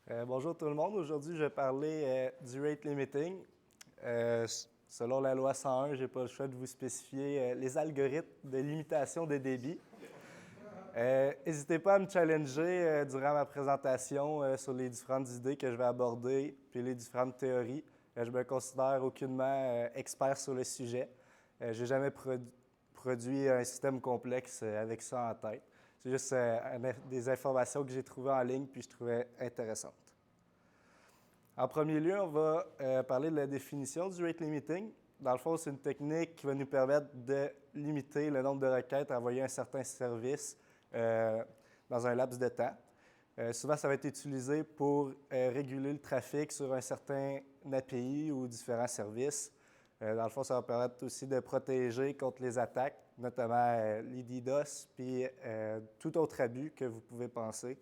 Bonjour tout le monde. Aujourd'hui, je vais parler du rate limiting. Selon la loi 101, je n'ai pas le choix de vous spécifier les algorithmes de limitation des débits. N'hésitez pas à me challenger durant ma présentation sur les différentes idées que je vais aborder, puis les différentes théories. Je me considère aucunement expert sur le sujet. Je n'ai jamais produit un système complexe avec ça en tête. C'est juste des informations que j'ai trouvées en ligne puis je trouvais intéressantes. En premier lieu, on va parler de la définition du rate limiting. Dans le fond, c'est une technique qui va nous permettre de limiter le nombre de requêtes envoyées à un certain service dans un laps de temps. Souvent, ça va être utilisé pour réguler le trafic sur un certain API ou différents services. Dans le fond, ça va permettre aussi de protéger contre les attaques, notamment les DDoS, puis tout autre abus que vous pouvez penser.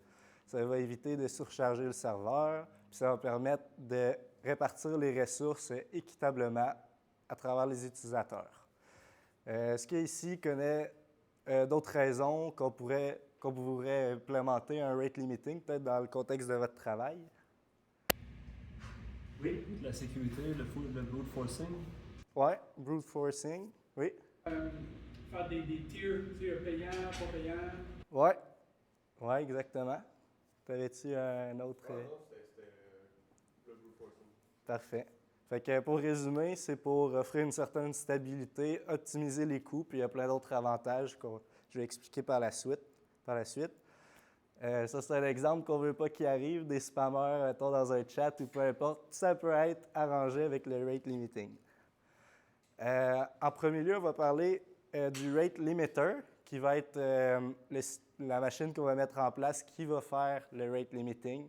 Ça va éviter de surcharger le serveur, puis ça va permettre de répartir les ressources équitablement à travers les utilisateurs. Est-ce qu'il ici connaît d'autres raisons qu'on pourrait implémenter un rate limiting, peut-être dans le contexte de votre travail? Oui, la sécurité, le brute forcing. Oui, brute forcing, oui. Faire des tiers payants, pas payants. Oui, ouais, exactement. T'avais-tu un autre? Non, c'était le brute forcing. Parfait. Fait que pour résumer, c'est pour offrir une certaine stabilité, optimiser les coûts, puis il y a plein d'autres avantages que je vais expliquer par la suite. Ça, c'est un exemple qu'on ne veut pas qu'il arrive, des spammers, mettons, dans un chat ou peu importe. Ça peut être arrangé avec le rate limiting. En premier lieu, on va parler du rate limiter, qui va être la machine qu'on va mettre en place qui va faire le rate limiting.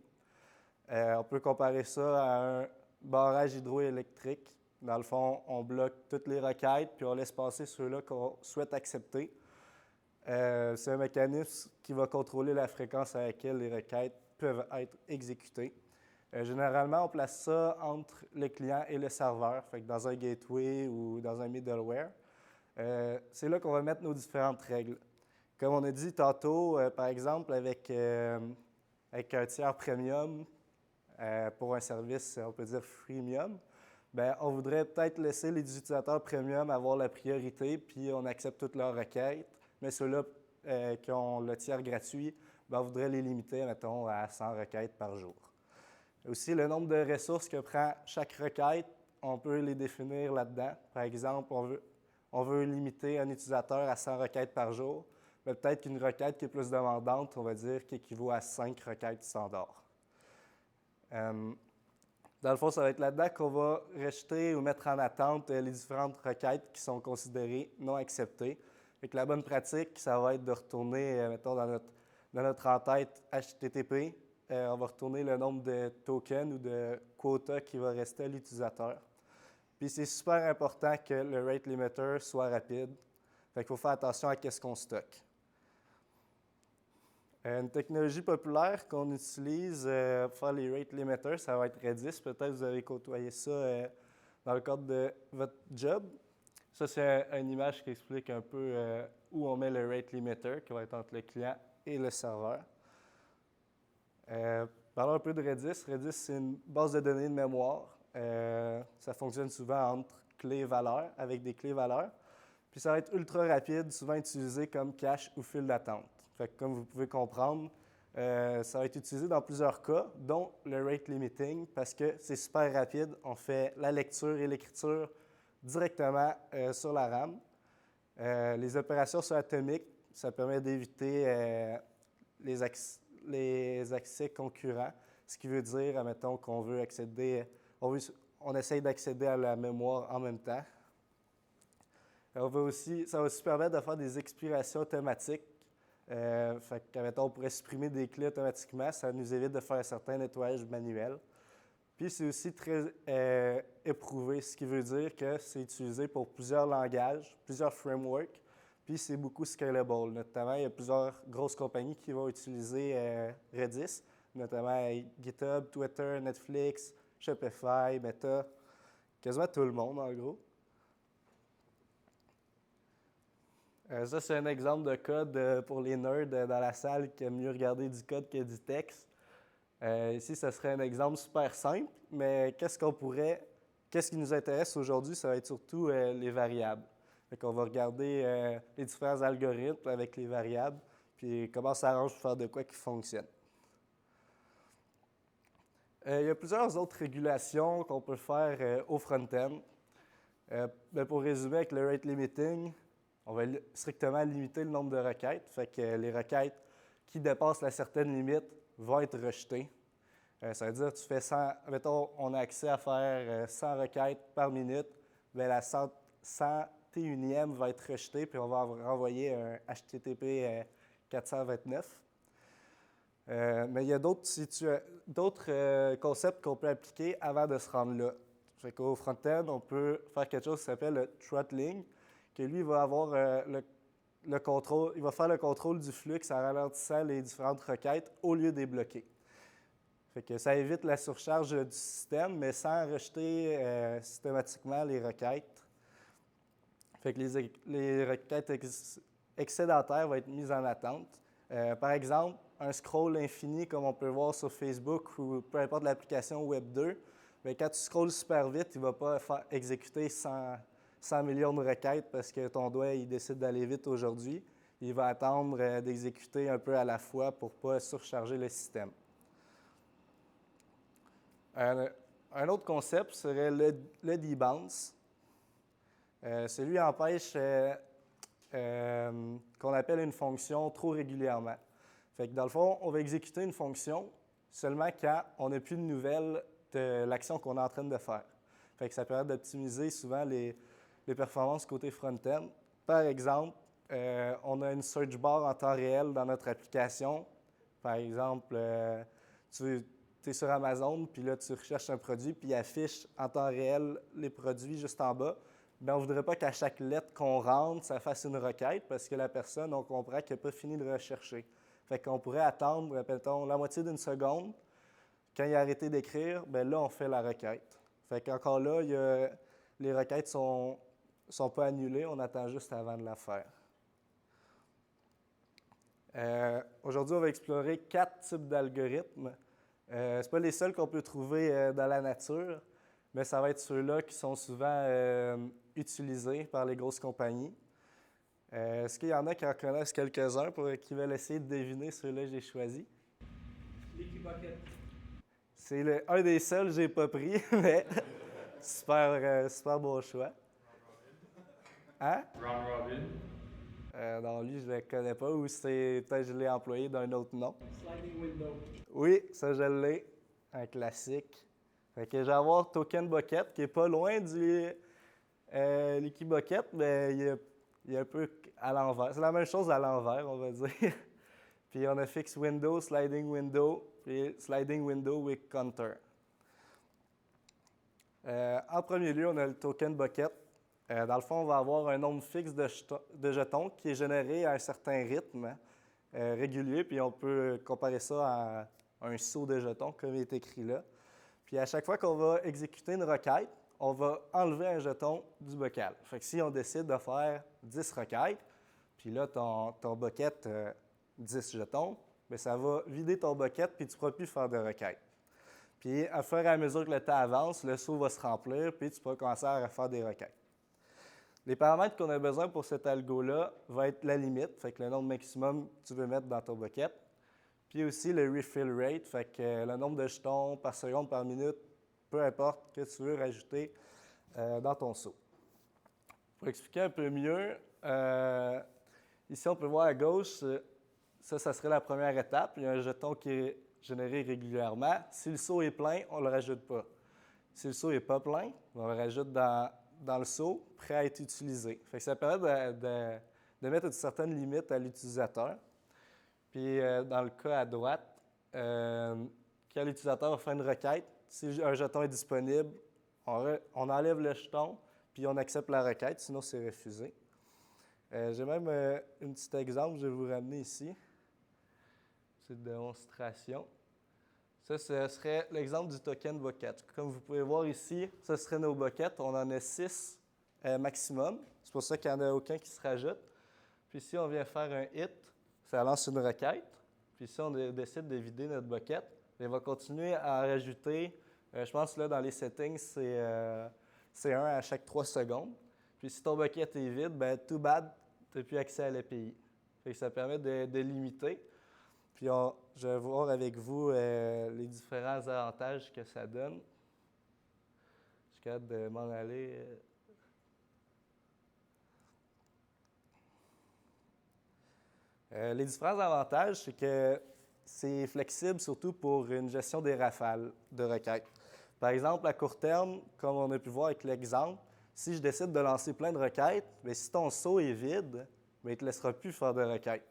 On peut comparer ça à un barrage hydroélectrique. Dans le fond, on bloque toutes les requêtes, puis on laisse passer ceux-là qu'on souhaite accepter. C'est un mécanisme qui va contrôler la fréquence à laquelle les requêtes peuvent être exécutées. Généralement, on place ça entre le client et le serveur, fait que dans un gateway ou dans un middleware. C'est là qu'on va mettre nos différentes règles. Comme on a dit tantôt, par exemple, avec un tiers premium pour un service, on peut dire freemium, bien, on voudrait peut-être laisser les utilisateurs premium avoir la priorité, puis on accepte toutes leurs requêtes. Mais ceux-là qui ont le tiers gratuit, bien, on voudrait les limiter, mettons, à 100 requêtes par jour. Aussi, le nombre de ressources que prend chaque requête, on peut les définir là-dedans. Par exemple, on veut limiter un utilisateur à 100 requêtes par jour. Mais peut-être qu'une requête qui est plus demandante, on va dire, qui équivaut à 5 requêtes standards. Dans le fond, ça va être là-dedans qu'on va rejeter ou mettre en attente les différentes requêtes qui sont considérées non acceptées. Fait que la bonne pratique, ça va être de retourner, mettons, dans notre en-tête HTTP, on va retourner le nombre de tokens ou de quotas qui va rester à l'utilisateur. Puis c'est super important que le rate limiter soit rapide. Fait qu'il faut faire attention à ce qu'on stocke. Une technologie populaire qu'on utilise pour faire les rate limiters, ça va être Redis. Peut-être que vous avez côtoyé ça dans le cadre de votre job. Ça, c'est une image qui explique un peu où on met le rate limiter, qui va être entre le client et le serveur. Parlons un peu de Redis. Redis, c'est une base de données de mémoire. Ça fonctionne souvent entre clés-valeurs, avec des clés-valeurs. Puis ça va être ultra rapide, souvent utilisé comme cache ou file d'attente. Fait que comme vous pouvez comprendre, ça va être utilisé dans plusieurs cas, dont le rate limiting, parce que c'est super rapide. On fait la lecture et l'écriture directement sur la RAM. Les opérations sont atomiques. Ça permet d'éviter les accès concurrents, ce qui veut dire, admettons, qu'on veut accéder, on essaye d'accéder à la mémoire en même temps. Ça va aussi permettre de faire des expirations automatiques. Fait que, admettons, on pourrait supprimer des clés automatiquement, ça nous évite de faire un certain nettoyage manuel. Puis c'est aussi très éprouvé, ce qui veut dire que c'est utilisé pour plusieurs langages, plusieurs frameworks, puis c'est beaucoup scalable. Notamment, il y a plusieurs grosses compagnies qui vont utiliser Redis, notamment GitHub, Twitter, Netflix, Shopify, Meta, quasiment tout le monde en gros. Ça, c'est un exemple de code pour les nerds dans la salle qui aiment mieux regarder du code que du texte. Ici, ce serait un exemple super simple, mais qu'est-ce qui nous intéresse aujourd'hui, ça va être surtout les variables. Fait qu'on va regarder les différents algorithmes avec les variables, puis comment ça arrange pour faire de quoi qui fonctionne. Il y a plusieurs autres régulations qu'on peut faire au front-end. Pour résumer, avec le rate limiting, on va strictement limiter le nombre de requêtes. Fait que les requêtes qui dépassent la certaine limite vont être rejetées. Ça veut dire que tu fais 100, mettons, on a accès à faire 100 requêtes par minute, bien la 101e va être rejetée, puis on va renvoyer un HTTP 429. Mais il y a d'autres concepts qu'on peut appliquer avant de se rendre là. Fait qu'au front-end, on peut faire quelque chose qui s'appelle le throttling, que lui va avoir le contrôle, il va faire le contrôle du flux en ralentissant les différentes requêtes au lieu de les bloquer. Fait que ça évite la surcharge du système, mais sans rejeter systématiquement les requêtes. Fait que les requêtes excédentaires vont être mises en attente. Par exemple, un scroll infini comme on peut voir sur Facebook ou peu importe l'application Web 2, bien, quand tu scrolles super vite, il ne va pas exécuter 100 millions de requêtes parce que ton doigt il décide d'aller vite aujourd'hui. Il va attendre d'exécuter un peu à la fois pour ne pas surcharger le système. Un autre concept serait le debounce. Celui empêche qu'on appelle une fonction trop régulièrement. Fait que dans le fond, on va exécuter une fonction seulement quand on n'a plus de nouvelles de l'action qu'on est en train de faire. Fait que ça permet d'optimiser souvent les performances côté front-end. Par exemple, on a une search bar en temps réel dans notre application. Par exemple, tu es sur Amazon, puis là, tu recherches un produit, puis il affiche en temps réel les produits juste en bas. Bien, on ne voudrait pas qu'à chaque lettre qu'on rentre, ça fasse une requête parce que la personne, on comprend qu'elle n'a pas fini de rechercher. Fait qu'on pourrait attendre, répétons, la moitié d'une seconde. Quand il a arrêté d'écrire, bien là, on fait la requête. Fait qu'encore là, les requêtes sont pas annulées, on attend juste avant de la faire. Aujourd'hui, on va explorer 4 types d'algorithmes. Ce n'est pas les seuls qu'on peut trouver dans la nature, mais ça va être ceux-là qui sont souvent utilisés par les grosses compagnies. Est-ce qu'il y en a qui en connaissent quelques-uns qui veulent essayer de deviner ceux-là que j'ai choisis? Leaky Bucket. C'est un des seuls que je n'ai pas pris, mais super bon choix. Hein? Round Robin. Non, lui, je ne le connais pas, ou peut-être que je l'ai employé d'un autre nom. Sliding Window. Oui, ça, je l'ai. Un classique. Fait que je vais avoir Token Bucket, qui n'est pas loin du Leaky Bucket, mais il est un peu à l'envers. C'est la même chose à l'envers, on va dire. Puis on a Fixed Window, Sliding Window, puis Sliding Window with Counter. En premier lieu, on a le Token Bucket. Dans le fond, on va avoir un nombre fixe de jetons qui est généré à un certain rythme régulier, puis on peut comparer ça à un saut de jetons, comme il est écrit là. Puis à chaque fois qu'on va exécuter une requête, on va enlever un jeton du bocal. Fait que si on décide de faire 10 requêtes, puis là, ton bucket, 10 jetons, bien, ça va vider ton bucket, puis tu ne pourras plus faire de requêtes. Puis, à fur et à mesure que le temps avance, le seau va se remplir, puis tu pourras commencer à faire des requêtes. Les paramètres qu'on a besoin pour cet algo-là vont être la limite, fait que le nombre maximum que tu veux mettre dans ton bucket, puis aussi le refill rate, fait que le nombre de jetons par seconde, par minute, peu importe que tu veux rajouter dans ton seau. Pour expliquer un peu mieux, ici on peut voir à gauche, ça serait la première étape. Il y a un jeton qui est généré régulièrement. Si le seau est plein, on ne le rajoute pas. Si le seau n'est pas plein, on le rajoute dans le seau, prêt à être utilisé. Fait que ça permet de mettre une certaine limite à l'utilisateur. Puis dans le cas à droite, quand l'utilisateur va faire une requête, si un jeton est disponible, on enlève le jeton, puis on accepte la requête, sinon c'est refusé. J'ai même un petit exemple, je vais vous ramener ici. C'est une démonstration. Ça, ce serait l'exemple du token bucket. Comme vous pouvez voir ici, ce serait nos buckets. On en a 6 maximum. C'est pour ça qu'il n'y en a aucun qui se rajoute. Puis si on vient faire un hit, ça lance une requête. Puis si on décide de vider notre bucket, Il va continuer à en rajouter. Je pense que là, dans les settings, c'est 1 à chaque 3 secondes. Puis si ton bucket est vide, ben too bad, tu n'as plus accès à l'API. Fait que ça permet de limiter. Puis je vais voir avec vous les différents avantages que ça donne. Je suis capable de m'en aller. Les différents avantages, c'est que c'est flexible surtout pour une gestion des rafales de requêtes. Par exemple, à court terme, comme on a pu voir avec l'exemple, si je décide de lancer plein de requêtes, bien, si ton seau est vide, bien, il ne te laissera plus faire de requêtes.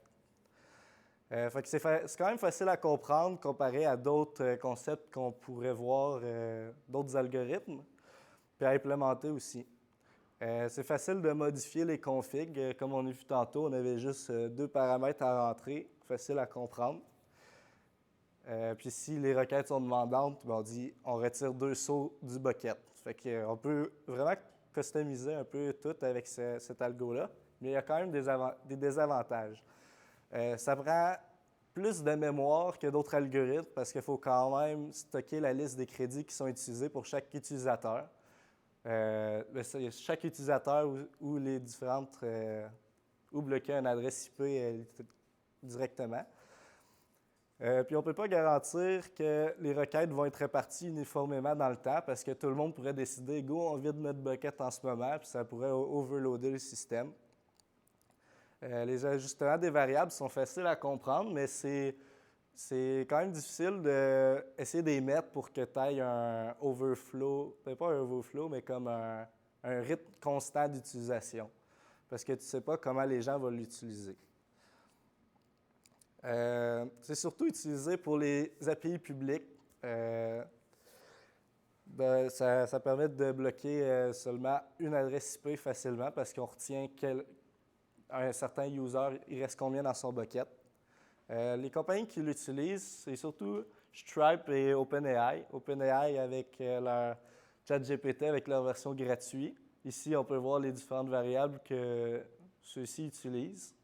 Fait que c'est quand même facile à comprendre comparé à d'autres concepts qu'on pourrait voir, d'autres algorithmes, puis à implémenter aussi. C'est facile de modifier les configs. Comme on a vu tantôt, on avait juste 2 paramètres à rentrer, facile à comprendre. Puis si les requêtes sont demandantes, bien, on dit on retire 2 seaux du bucket. Fait qu'on peut vraiment customiser un peu tout avec cet algo-là, mais il y a quand même des désavantages. Ça prend plus de mémoire que d'autres algorithmes parce qu'il faut quand même stocker la liste des crédits qui sont utilisés pour chaque utilisateur. Chaque utilisateur ou les différentes ou bloquer une adresse IP directement. Puis on ne peut pas garantir que les requêtes vont être réparties uniformément dans le temps parce que tout le monde pourrait décider « go, on vide notre bucket en ce moment » puis ça pourrait overloader le système. Les ajustements des variables sont faciles à comprendre, mais c'est quand même difficile d'essayer de les mettre pour que tu aies un overflow, peut-être pas un overflow, mais comme un rythme constant d'utilisation, parce que tu ne sais pas comment les gens vont l'utiliser. C'est surtout utilisé pour les API publiques. Ça permet de bloquer seulement une adresse IP facilement parce qu'on retient un certain user, il reste combien dans son bucket. Les compagnies qui l'utilisent, c'est surtout Stripe et OpenAI. OpenAI avec leur ChatGPT, avec leur version gratuite. Ici, on peut voir les différentes variables que ceux-ci utilisent.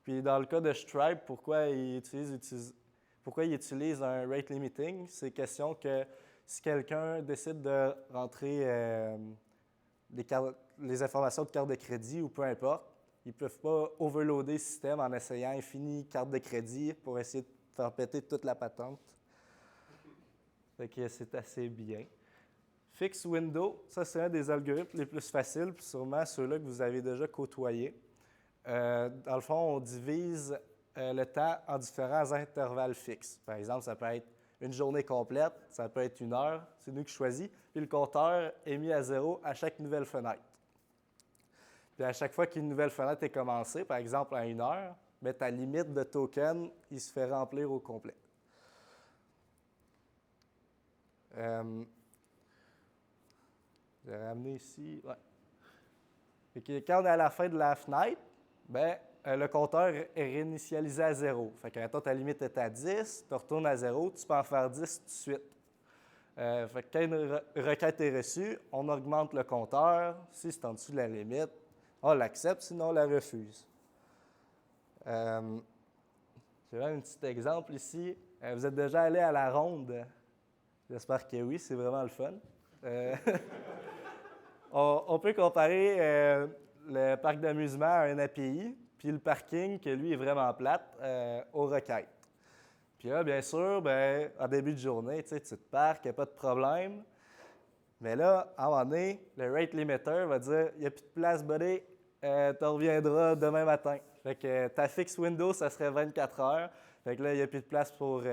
Puis dans le cas de Stripe, pourquoi ils utilisent un rate limiting? C'est question que si quelqu'un décide de rentrer les informations de carte de crédit ou peu importe, ils ne peuvent pas overloader le système en essayant infini carte de crédit pour essayer de faire péter toute la patente. Fait que c'est assez bien. Fix window, ça c'est un des algorithmes les plus faciles, puis sûrement ceux-là que vous avez déjà côtoyés. Dans le fond, on divise le temps en différents intervalles fixes. Par exemple, ça peut être une journée complète, ça peut être 1 heure, c'est nous qui choisissons, puis le compteur est mis à 0 à chaque nouvelle fenêtre. Puis à chaque fois qu'une nouvelle fenêtre est commencée, par exemple à 1 heure, bien, ta limite de token, il se fait remplir au complet. Je vais ramener ici. Ouais. Fait que quand on est à la fin de la fenêtre, bien, le compteur est réinitialisé à 0. Fait que toi, ta limite est à 10, tu retournes à 0, tu peux en faire 10 tout de suite. Fait que quand une requête est reçue, on augmente le compteur. Si c'est en dessous de la limite, on l'accepte, sinon on la refuse. J'ai même un petit exemple ici. Vous êtes déjà allé à la ronde? J'espère que oui, c'est vraiment le fun. On peut comparer le parc d'amusement à un API, puis le parking, que lui est vraiment plate, aux requêtes. Puis là, bien sûr, en début de journée, tu te parques, il n'y a pas de problème. Mais là, à un moment donné, le rate limiter va dire « il n'y a plus de place, buddy, tu reviendras demain matin ». Fait que ta fixe window, ça serait 24 heures. Fait que là, il n'y a plus de place pour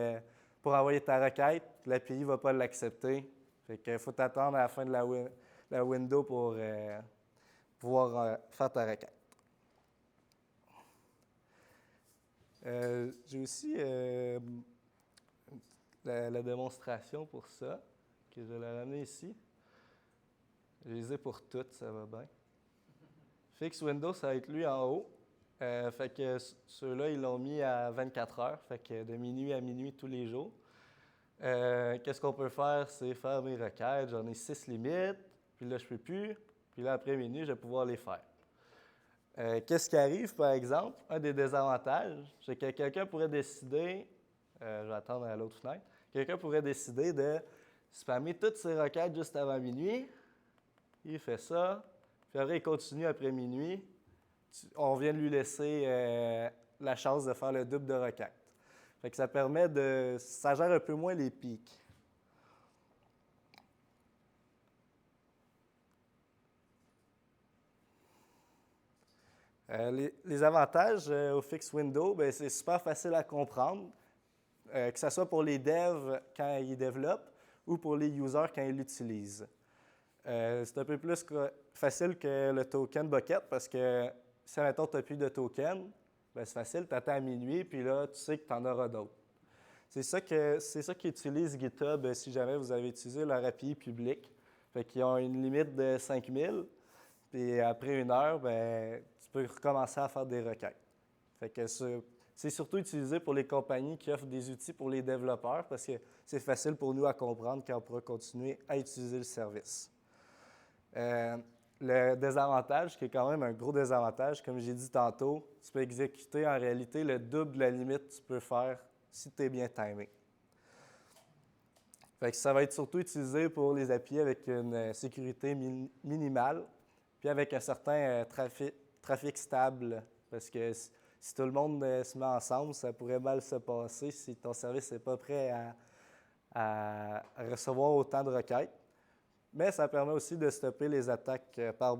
envoyer ta requête. L'API ne va pas l'accepter. Fait qu'il faut t'attendre à la fin de la window pour pouvoir faire ta requête. J'ai aussi la démonstration pour ça, que je vais la ramener ici. Je les ai pour toutes, ça va bien. Fix window, ça va être lui en haut. Fait que ceux-là, ils l'ont mis à 24 heures, fait que de minuit à minuit tous les jours. Qu'est-ce qu'on peut faire? C'est faire mes requêtes. J'en ai 6 limites, puis là, je ne peux plus. Puis là, après minuit, je vais pouvoir les faire. Qu'est-ce qui arrive, par exemple? Un des désavantages, c'est que quelqu'un pourrait décider, je vais attendre à l'autre fenêtre, quelqu'un pourrait décider de spammer toutes ses requêtes juste avant minuit. Il fait ça, puis après, il continue après minuit. On vient de lui laisser la chance de faire le double de requêtes. Fait que ça permet ça gère un peu moins les pics. Les avantages au fixed window, bien, c'est super facile à comprendre, que ce soit pour les devs quand ils développent ou pour les users quand ils l'utilisent. C'est un peu plus facile que le token bucket parce que si, mettons, tu n'as plus de token, bien, c'est facile, tu attends à minuit, puis là, tu sais que tu en auras d'autres. C'est ça qu'utilise GitHub si jamais vous avez utilisé leur API publique. Fait qu'ils ont une limite de 5000, puis après 1 heure, bien, tu peux recommencer à faire des requêtes. Fait que c'est surtout utilisé pour les compagnies qui offrent des outils pour les développeurs parce que c'est facile pour nous à comprendre quand on pourra continuer à utiliser le service. Le désavantage, qui est quand même un gros désavantage, comme j'ai dit tantôt, tu peux exécuter en réalité le double de la limite que tu peux faire si tu es bien timé. Fait que ça va être surtout utilisé pour les API avec une sécurité minimale, puis avec un certain trafic stable, parce que si tout le monde se met ensemble, ça pourrait mal se passer si ton service n'est pas prêt à recevoir autant de requêtes. Mais ça permet aussi de stopper les attaques par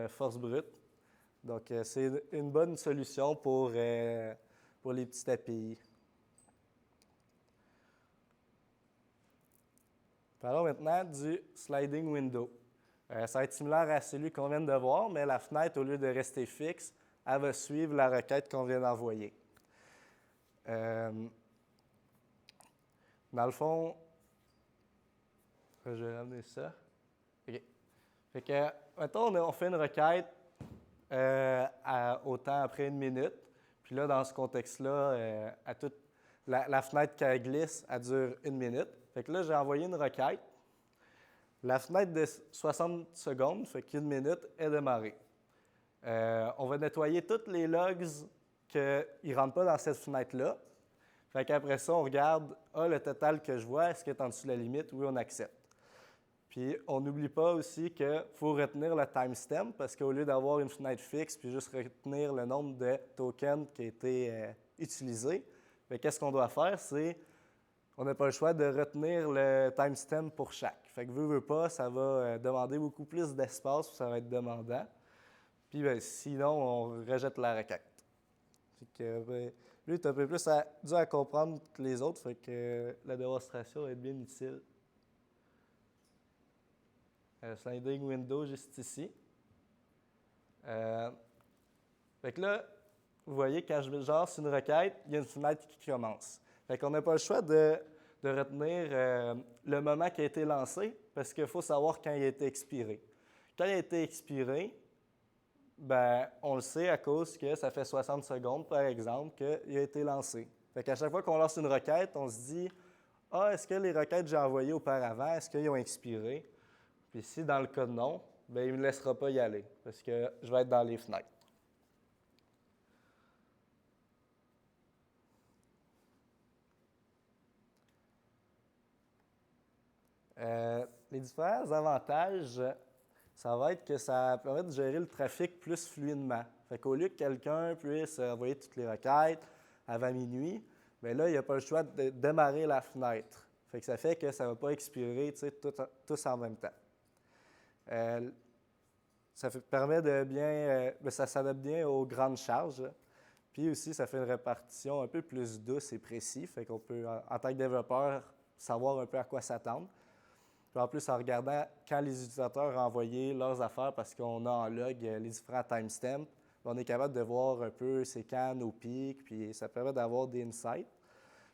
force brute. Donc, c'est une bonne solution pour les petites API. Parlons maintenant du sliding window. Ça va être similaire à celui qu'on vient de voir, mais la fenêtre, au lieu de rester fixe, elle va suivre la requête qu'on vient d'envoyer. Dans le fond, je vais ramener ça. OK. Fait que, mettons, on fait une requête au temps après 1 minute. Puis là, dans ce contexte-là, la fenêtre qu'elle glisse, elle dure 1 minute. Fait que là, j'ai envoyé une requête. La fenêtre de 60 secondes, fait qu'1 minute, est démarrée. On va nettoyer tous les logs qui ne rentrent pas dans cette fenêtre-là. Fait qu'après ça, on regarde, le total que je vois, est-ce qu'il est en dessous de la limite? Oui, on accepte. Puis, on n'oublie pas aussi qu'il faut retenir le timestamp parce qu'au lieu d'avoir une fenêtre fixe puis juste retenir le nombre de tokens qui a été utilisé, qu'est-ce qu'on doit faire? On n'a pas le choix de retenir le timestamp pour chaque. Fait que veut pas, ça va demander beaucoup plus d'espace, ça va être demandant. Puis, sinon, on rejette la requête. Fait que, lui, est un peu plus dur à comprendre que les autres, fait que la démonstration va être bien utile. Sliding window juste ici. Fait que là, vous voyez, quand je genre sur une requête, il y a une fenêtre qui commence. Fait qu'on n'a pas le choix de retenir le moment qui a été lancé parce qu'il faut savoir quand il a été expiré. Quand il a été expiré, ben, on le sait à cause que ça fait 60 secondes, par exemple, qu'il a été lancé. Fait qu'à chaque fois qu'on lance une requête, on se dit « Ah, est-ce que les requêtes que j'ai envoyées auparavant, est-ce qu'ils ont expiré? » Puis si dans le cas de non, bien, il ne me laissera pas y aller parce que je vais être dans les fenêtres. Les différents avantages, ça va être que ça permet de gérer le trafic plus fluidement. Fait qu'au lieu que quelqu'un puisse envoyer toutes les requêtes avant minuit, bien là, il n'y a pas le choix de démarrer la fenêtre. Fait que ça fait que ça ne va pas expirer tous en même temps. Ça permet de bien, ça s'adapte bien aux grandes charges. Puis aussi, ça fait une répartition un peu plus douce et précise. Fait qu'on peut, en tant que développeur, savoir un peu à quoi s'attendre. Puis en plus, en regardant quand les utilisateurs ont envoyé leurs affaires, parce qu'on a en log les différents timestamps, on est capable de voir un peu c'est quand nos pics, puis ça permet d'avoir des insights.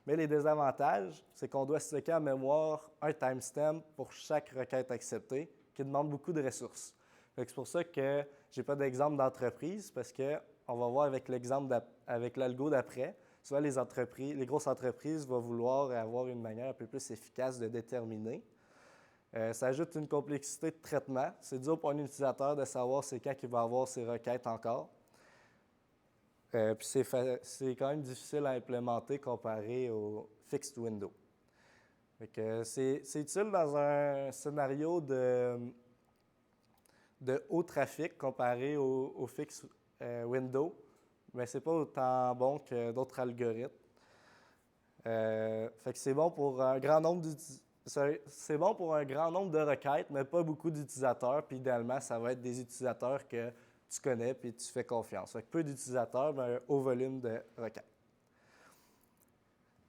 Mais les désavantages, c'est qu'on doit stocker en mémoire un timestamp pour chaque requête acceptée, qui demande beaucoup de ressources. C'est pour ça que je n'ai pas d'exemple d'entreprise, parce qu'on va voir avec l'exemple avec l'algo d'après. Souvent, les grosses entreprises vont vouloir avoir une manière un peu plus efficace de déterminer. Ça ajoute une complexité de traitement. C'est dur pour un utilisateur de savoir c'est quand il va avoir ses requêtes encore. Puis c'est quand même difficile à implémenter comparé au fixed window. C'est utile dans un scénario de haut trafic comparé au fixe window, mais ce n'est pas autant bon que d'autres algorithmes. Fait que c'est bon pour un grand nombre de requêtes, mais pas beaucoup d'utilisateurs. Puis idéalement, ça va être des utilisateurs que tu connais et tu fais confiance. Fait que peu d'utilisateurs, mais un haut volume de requêtes.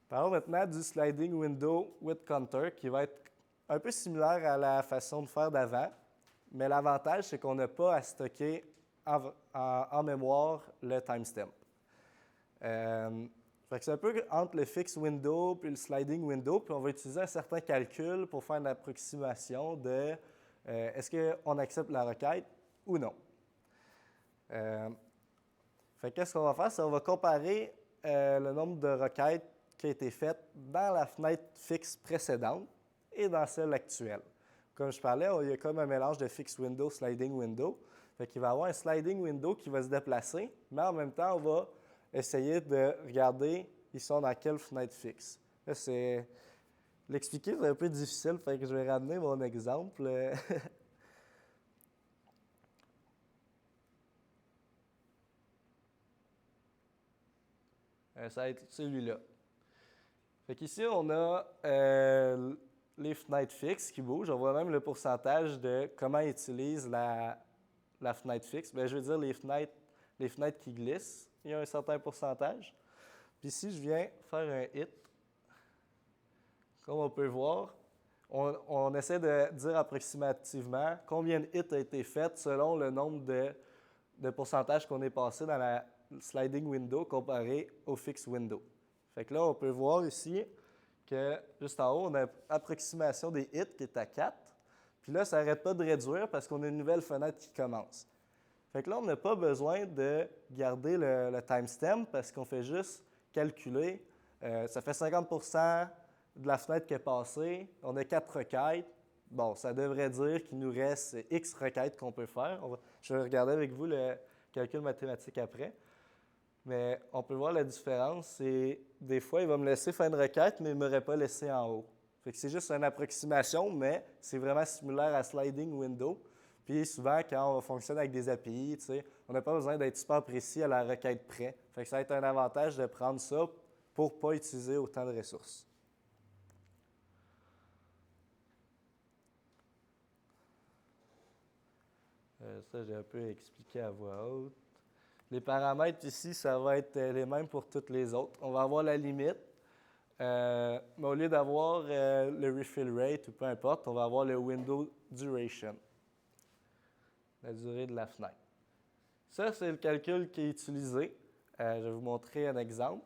Parlons maintenant du sliding window with counter, qui va être un peu similaire à la façon de faire d'avant, mais l'avantage, c'est qu'on n'a pas à stocker en mémoire le timestamp. C'est un peu entre le fixed window et le sliding window, puis on va utiliser un certain calcul pour faire une approximation de est-ce qu'on accepte la requête ou non. Qu'est-ce qu'on va faire? C'est qu'on va comparer le nombre de requêtes qui a été faite dans la fenêtre fixe précédente et dans celle actuelle. Comme je parlais, il y a comme un mélange de fixed window, sliding window. Fait qu'il va y avoir un sliding window qui va se déplacer, mais en même temps, on va essayer de regarder ils sont dans quelle fenêtre fixe. Là, l'expliquer, c'est un peu difficile, fait que je vais ramener mon exemple. Ça va être celui-là. Fait qu'ici, on a les fenêtres fixes qui bougent. On voit même le pourcentage de comment ils utilisent la fenêtre fixe. Bien, je veux dire les fenêtres qui glissent. Il y a un certain pourcentage. Puis si je viens faire un hit, comme on peut voir, on essaie de dire approximativement combien de hits a été fait selon le nombre de pourcentages qu'on est passé dans la sliding window comparé au fixed window. Fait que là, on peut voir ici que juste en haut, on a une approximation des hits qui est à 4. Puis là, ça n'arrête pas de réduire parce qu'on a une nouvelle fenêtre qui commence. Fait que là, on n'a pas besoin de garder le timestamp parce qu'on fait juste calculer. Ça fait 50 de la fenêtre qui est passée. On a 4 requêtes. Bon, ça devrait dire qu'il nous reste X requêtes qu'on peut faire. Je vais regarder avec vous le calcul mathématique après. Mais on peut voir la différence. C'est des fois, il va me laisser faire une requête, mais il ne m'aurait pas laissé en haut. Fait que c'est juste une approximation, mais c'est vraiment similaire à sliding window. Puis souvent, quand on fonctionne avec des API, on n'a pas besoin d'être super précis à la requête près. Fait que ça va être un avantage de prendre ça pour ne pas utiliser autant de ressources. Ça, j'ai un peu expliqué à voix haute. Les paramètres ici, ça va être les mêmes pour toutes les autres. On va avoir la limite, mais au lieu d'avoir le refill rate ou peu importe, on va avoir le window duration, la durée de la fenêtre. Ça, c'est le calcul qui est utilisé. Je vais vous montrer un exemple.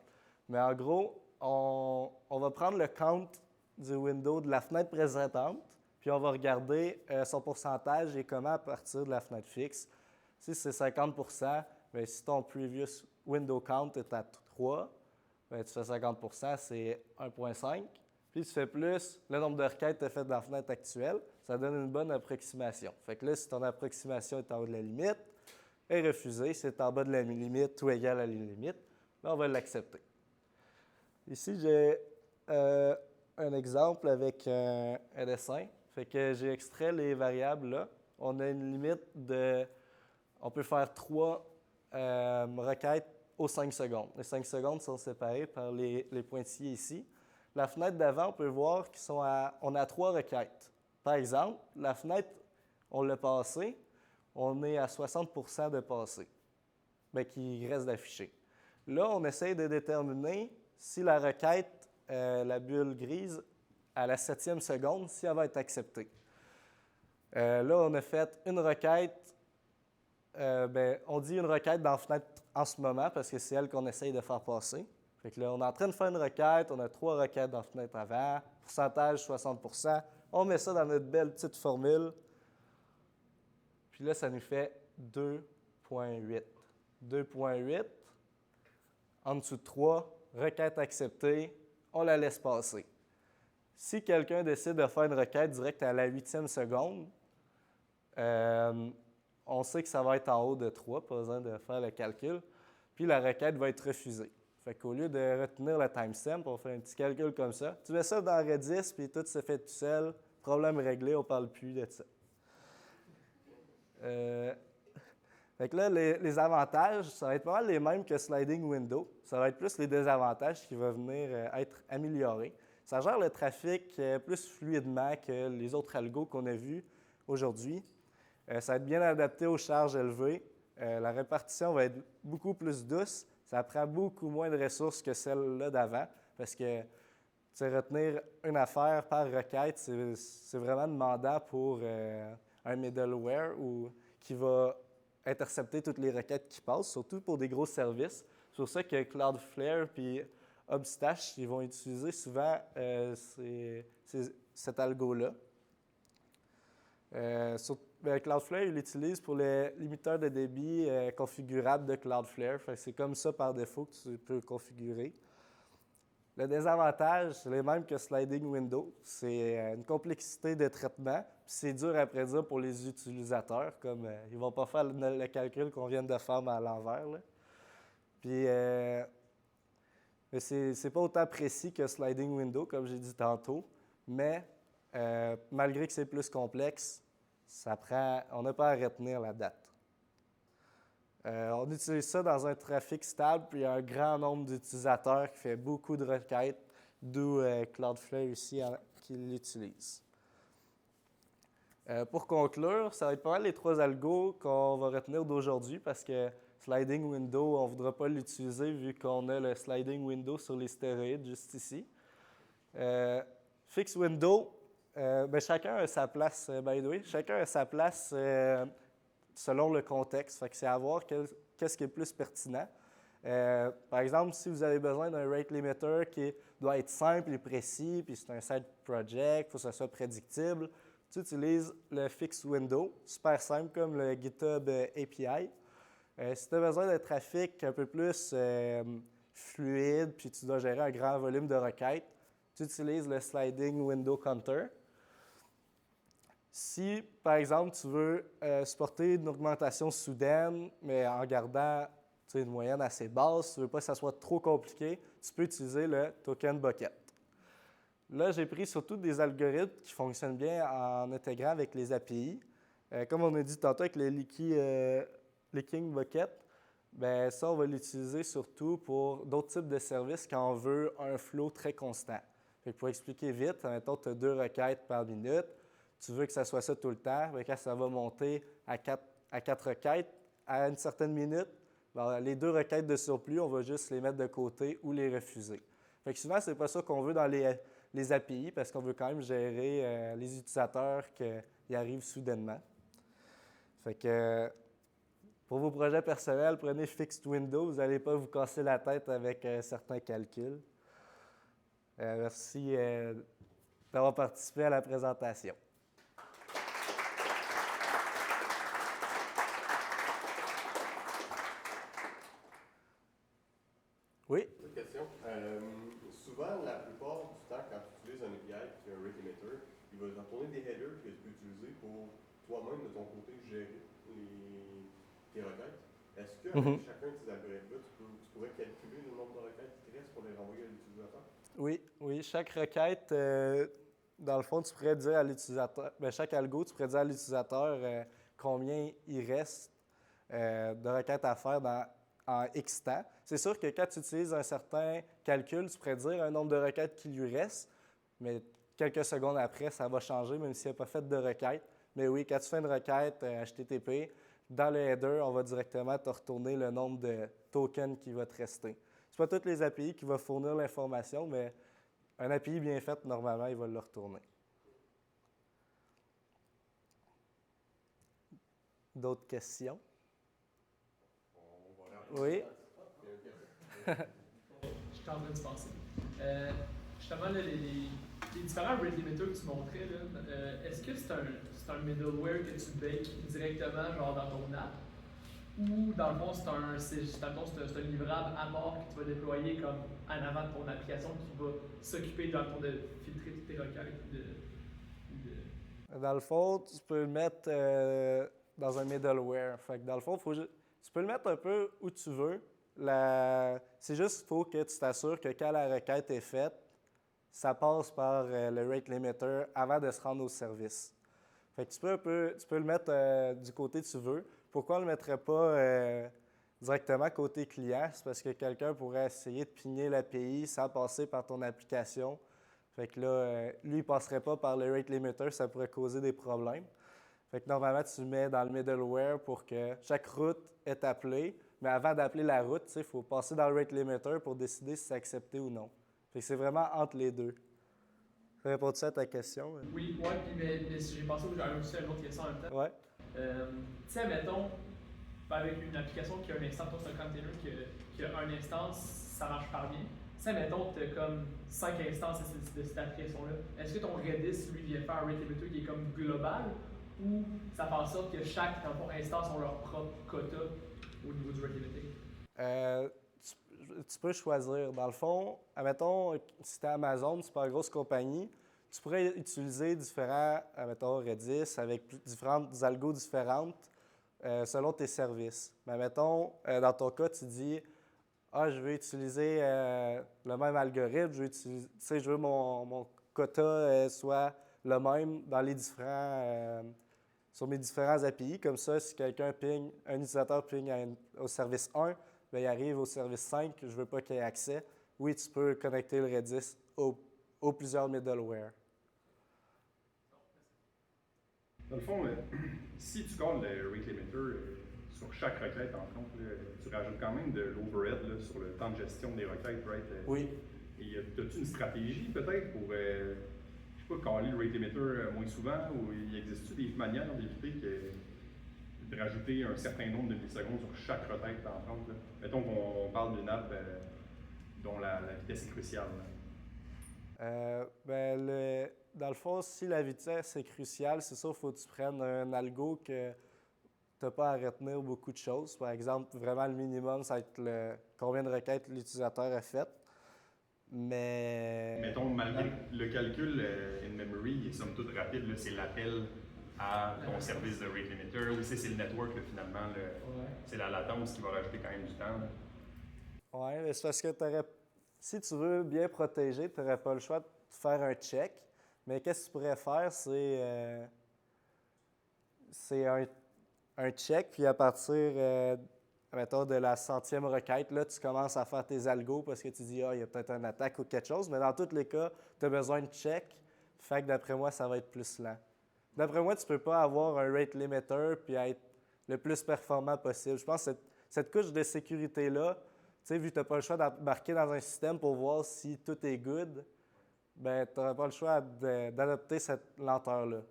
Mais en gros, on va prendre le count du window de la fenêtre précédente, puis on va regarder son pourcentage et comment à partir de la fenêtre fixe. Si c'est 50 bien, si ton previous window count est à 3, bien, tu fais 50 c'est 1,5. Puis tu fais plus le nombre de requêtes que tu as faites dans la fenêtre actuelle, ça donne une bonne approximation. Fait que là, si ton approximation est en haut de la limite, est refusée. Si c'est en bas de la limite ou égal à la limite, bien, on va l'accepter. Ici, j'ai un exemple avec un dessin. Fait que j'ai extrait les variables là. On a une limite on peut faire 3 requêtes aux 5 secondes. Les 5 secondes sont séparées par les pointillés ici. La fenêtre d'avant, on peut voir on a 3 requêtes. Par exemple, la fenêtre, on l'a passée, on est à 60 de passé, bien, qui reste d'afficher. Là, on essaye de déterminer si la requête, la bulle grise, à la 7e seconde, si elle va être acceptée. Là, on a fait une requête. On dit une requête dans la fenêtre en ce moment parce que c'est elle qu'on essaye de faire passer. Fait que là, on est en train de faire une requête, on a 3 requêtes dans la fenêtre avant, pourcentage 60 %. On met ça dans notre belle petite formule. Puis là, ça nous fait 2,8. 2,8. En dessous de 3, requête acceptée, on la laisse passer. Si quelqu'un décide de faire une requête directe à la 8e seconde, on sait que ça va être en haut de 3, pas besoin de faire le calcul, puis la requête va être refusée. Fait qu'au lieu de retenir le timestamp, on fait un petit calcul comme ça. Tu mets ça dans Redis, puis tout se fait tout seul. Problème réglé, on ne parle plus de ça. Fait que là, les avantages, ça va être pas mal les mêmes que Sliding Window. Ça va être plus les désavantages qui vont venir être améliorés. Ça gère le trafic plus fluidement que les autres algos qu'on a vus aujourd'hui. Ça va être bien adapté aux charges élevées. La répartition va être beaucoup plus douce. Ça prend beaucoup moins de ressources que celle-là d'avant parce que retenir une affaire par requête, c'est vraiment demandant pour un middleware qui va intercepter toutes les requêtes qui passent, surtout pour des gros services. C'est pour ça que Cloudflare et Obstash, ils vont utiliser souvent cet algo-là. Cloudflare, il l'utilise pour les limiteurs de débit configurables de Cloudflare. C'est comme ça par défaut que tu peux configurer. Le désavantage, c'est les mêmes que Sliding Window. C'est une complexité de traitement. C'est dur à prédire pour les utilisateurs, comme ils ne vont pas faire le calcul qu'on vient de faire à l'envers. Puis, c'est pas autant précis que Sliding Window, comme j'ai dit tantôt, mais malgré que c'est plus complexe, on n'a pas à retenir la date. On utilise ça dans un trafic stable, puis il y a un grand nombre d'utilisateurs qui fait beaucoup de requêtes, d'où Cloudflare ici qui l'utilise. Pour conclure, ça va être pas mal les 3 algos qu'on va retenir d'aujourd'hui parce que Sliding Window, on ne voudra pas l'utiliser vu qu'on a le Sliding Window sur les stéroïdes juste ici. Fixed Window, chacun a sa place, by the way. Chacun a sa place selon le contexte. Fait que c'est à voir qu'est-ce qui est plus pertinent. Par exemple, si vous avez besoin d'un rate limiter qui doit être simple et précis, puis c'est un side project, il faut que ça soit prédictible, tu utilises le Fixed Window, super simple comme le GitHub API. Si tu as besoin de trafic un peu plus fluide, puis tu dois gérer un grand volume de requêtes, tu utilises le Sliding Window Counter. Si, par exemple, tu veux supporter une augmentation soudaine, mais en gardant une moyenne assez basse, tu ne veux pas que ça soit trop compliqué, tu peux utiliser le Token Bucket. Là, j'ai pris surtout des algorithmes qui fonctionnent bien en intégrant avec les API. Comme on a dit tantôt avec le Leaking Bucket, bien, ça, on va l'utiliser surtout pour d'autres types de services quand on veut un flow très constant. Fait que pour expliquer vite, mettons, tu as 2 requêtes par minute, tu veux que ça soit ça tout le temps, bien, quand ça va monter à 4 requêtes à une certaine minute, bien, les 2 requêtes de surplus, on va juste les mettre de côté ou les refuser. Fait que souvent, ce n'est pas ça qu'on veut dans les API parce qu'on veut quand même gérer les utilisateurs qui arrivent soudainement. Fait que pour vos projets personnels, prenez Fixed Window, vous n'allez pas vous casser la tête avec certains calculs. Merci d'avoir participé à la présentation. Oui? Petite question. Souvent, la plupart du temps, quand tu utilises un API qui est un rate limiter, il va te retourner des headers que tu peux utiliser pour toi-même, de ton côté, gérer tes requêtes. Est-ce qu'avec chacun de ces algorithmes-là, tu pourrais calculer le nombre de requêtes qui te restent pour les renvoyer à l'utilisateur? Oui. Chaque requête, dans le fond, tu pourrais dire à l'utilisateur, chaque algo, tu pourrais dire à l'utilisateur combien il reste de requêtes à faire en X temps. C'est sûr que quand tu utilises un certain calcul, tu pourrais dire un nombre de requêtes qui lui reste, mais quelques secondes après, ça va changer, même s'il n'a pas fait de requête. Mais oui, quand tu fais une requête HTTP, dans le header, on va directement te retourner le nombre de tokens qui va te rester. Ce n'est pas toutes les API qui vont fournir l'information, mais un API bien fait, normalement, il va le retourner. D'autres questions? Oui? Je suis en train de penser. Justement, là, les différents rate limiters que tu montrais, est-ce que c'est un middleware que tu bakes directement genre dans ton app? Ou dans le fond, c'est un livrable à mort que tu vas déployer comme en avant de ton application qui va s'occuper dans le fond de filtrer toutes tes requêtes? Dans le fond, tu peux le mettre dans un middleware. Fait que dans le fond, tu peux le mettre un peu où tu veux. C'est juste qu'il faut que tu t'assures que quand la requête est faite, ça passe par le rate limiter avant de se rendre au service. Fait que tu peux le mettre du côté que tu veux. Pourquoi on ne le mettrait pas directement côté client? C'est parce que quelqu'un pourrait essayer de pigner l'API sans passer par ton application. Fait que là, lui, il ne passerait pas par le rate limiter, ça pourrait causer des problèmes. Fait que normalement, tu le mets dans le middleware pour que chaque route est appelée. Mais avant d'appeler la route, il faut passer dans le rate limiter pour décider si c'est accepté ou non. Fait que c'est vraiment entre les deux. Ça répond-tu à ta question? Oui, mais j'ai pensé aussi à une autre question en même temps. Ouais. Tu sais, mettons, avec une application qui a un instance, toi, c'est un container qui a un instance, ça marche pas bien. Tu sais, mettons, tu as comme 5 instances de cette application-là. Est-ce que ton Redis, lui, vient faire un rate limiter qui est comme global ou ça fait en sorte que chaque instance a leur propre quota au niveau du rate limiting? Tu peux choisir. Dans le fond, admettons, si tu es Amazon, c'est pas une grosse compagnie, tu pourrais utiliser différents, admettons, Redis avec différentes algos différentes selon tes services. Mais admettons, dans ton cas, tu dis je veux utiliser le même algorithme, je veux mon quota soit le même dans les sur mes différents API. Comme ça, si un utilisateur ping au service 1, bien, il arrive au service 5, je ne veux pas qu'il ait accès. Oui, tu peux connecter le Redis aux plusieurs middleware. Dans le fond, si tu calls le rate limiter sur chaque requête, en compte, tu rajoutes quand même de l'overhead sur le temps de gestion des requêtes, right? Oui. Et as-tu une stratégie peut-être pour, je sais pas, caller le rate limiter moins souvent, ou il existe-t-il des manières d'éviter de rajouter un certain nombre de millisecondes sur chaque requête entrante? Mettons qu'on parle d'une app dont la vitesse est cruciale. Dans le fond, si la vitesse est cruciale, c'est sûr qu'il faut que tu prennes un algo que tu n'as pas à retenir beaucoup de choses. Par exemple, vraiment le minimum, ça va être combien de requêtes l'utilisateur a faites. Mais... Mettons, malgré le calcul in-memory est somme toute rapide, c'est l'appel à ton service de rate limiter. Ou c'est le network, finalement. C'est la latence qui va rajouter quand même du temps. Oui, mais c'est parce que si tu veux bien protéger, tu n'aurais pas le choix de faire un check. Mais qu'est-ce que tu pourrais faire, c'est un check, puis à partir, mettons, de la 100e requête, là, tu commences à faire tes algos parce que tu dis, il y a peut-être une attaque ou quelque chose. Mais dans tous les cas, tu as besoin de check. Fait que d'après moi, ça va être plus lent. D'après moi, tu ne peux pas avoir un rate limiter puis être le plus performant possible. Je pense que cette couche de sécurité-là, tu sais, vu que tu n'as pas le choix d'embarquer dans un système pour voir si tout est good, ben tu n'auras pas le choix d'adopter cette lenteur-là.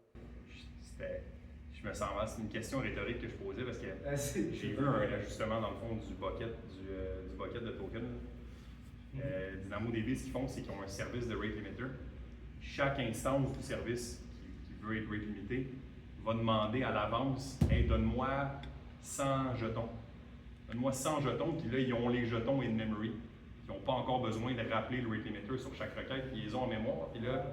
Je me sens mal, c'est une question rhétorique que je posais parce que j'ai vu un ajustement dans le fond du bucket de token. DynamoDB, ce qu'ils font, c'est qu'ils ont un service de rate limiter. Chaque instance du service qui veut être rate limité va demander à l'avance donne-moi 100 jetons. Donne-moi 100 jetons, puis là, ils ont les jetons in-memory. Ils n'ont pas encore besoin de rappeler le rate limiter sur chaque requête, puis ils les ont en mémoire. Puis là,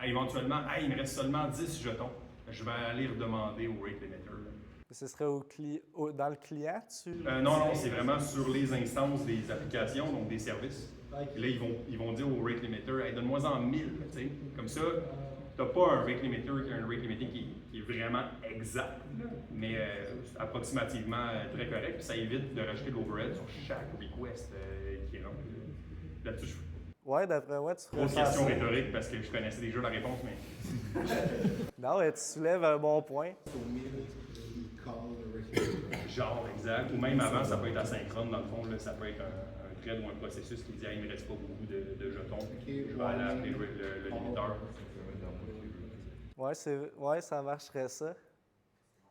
éventuellement, il me reste seulement 10 jetons. Je vais aller redemander au rate limiter. Ce serait dans le client, Non, c'est vraiment sur les instances des applications, donc des services. Et là, ils vont dire au rate limiter, donne-moi-en 1000. Comme ça, tu n'as pas un rate limiter, un rate limiting qui est vraiment exact, mais approximativement très correct. Puis ça évite de rajouter de l'overhead sur chaque request qui rentre. Là-dessus, ouais, d'après moi, tu ferais grosse question rhétorique parce que je connaissais déjà la réponse, mais... Non, mais tu soulèves un bon point. Genre, exact. Ou même avant, ça peut être asynchrone, dans le fond. Là, ça peut être un thread ou un processus qui dit il ne me reste pas beaucoup de jetons. Je vais aller appeler le limiteur. Ouais, ça marcherait ça.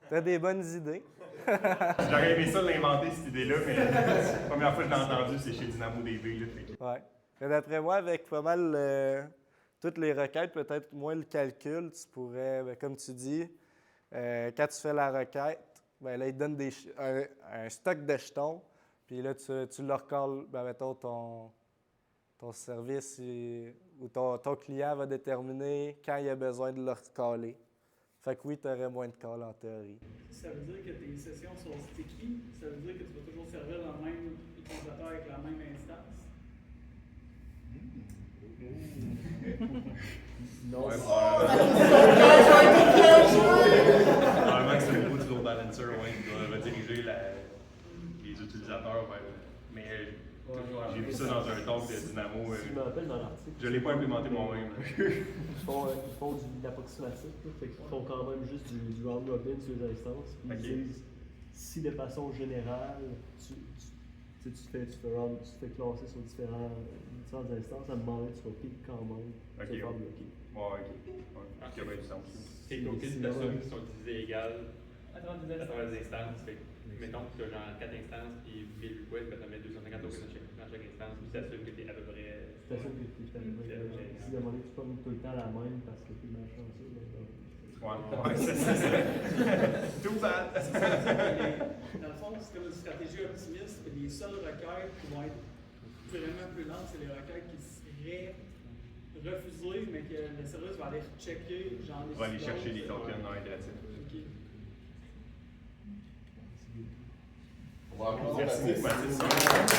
Tu as des bonnes idées. J'aurais aimé ça l'inventer, cette idée-là, mais la première fois que je l'ai entendu, c'est chez DynamoDB. Ouais. Mais d'après moi, avec pas mal toutes les requêtes, peut-être moins le calcul, tu pourrais, comme tu dis, quand tu fais la requête, ben là, il te donne un stock de jetons, puis là, tu leur calls, mettons, ton service ou ton client va déterminer quand il a besoin de leur caller. Fait que oui, tu aurais moins de calls en théorie. Ça veut dire que tes sessions sont sticky, ça veut dire que tu vas toujours servir utilisateurs avec la même instance? Non, Ouais, c'est- probablement que c'est au niveau du load balancer, ouais, qui doit rediriger les utilisateurs vers. Mais j'ai vu ça dans un talk de Dynamo. Si je me rappelle dans l'article. Je ne l'ai pas implémenté moi-même. Ils font de l'approximatif, là, fait qu'ils font quand même juste du round robin sur les instances. Puis Ok. ils disent si de façon générale, tu fais classer sur différentes instances, à un moment donné, tu vas piquer quand même. Ok, Tu vas ouais. faire bloquer. Ouais, ok. Ouais, qui a bien du sens. C'est que aucune c'est personne vraiment- qui sont utilisées égales Attends, des à instances. travers les instances. Fait que, mettons que tu as genre 4 instances puis 1000 requests, ben, tu mets 250 tokens dans chaque instance, puis tu assumes que tu es à peu près. C'est ça que tu fais. Si de moment donné, tu pognes tout le temps la même parce que tu es malchanceux, Ouais, c'est ça. Too bad. Dans le fond, c'est comme une stratégie optimiste. Les seules requêtes qui vont être vraiment plus lentes, c'est les requêtes qui seraient refusées, mais que le service va aller checker. Genre, On va aller chercher des tokens non interactifs. Ok. On va en Merci beaucoup, passer. Mathis.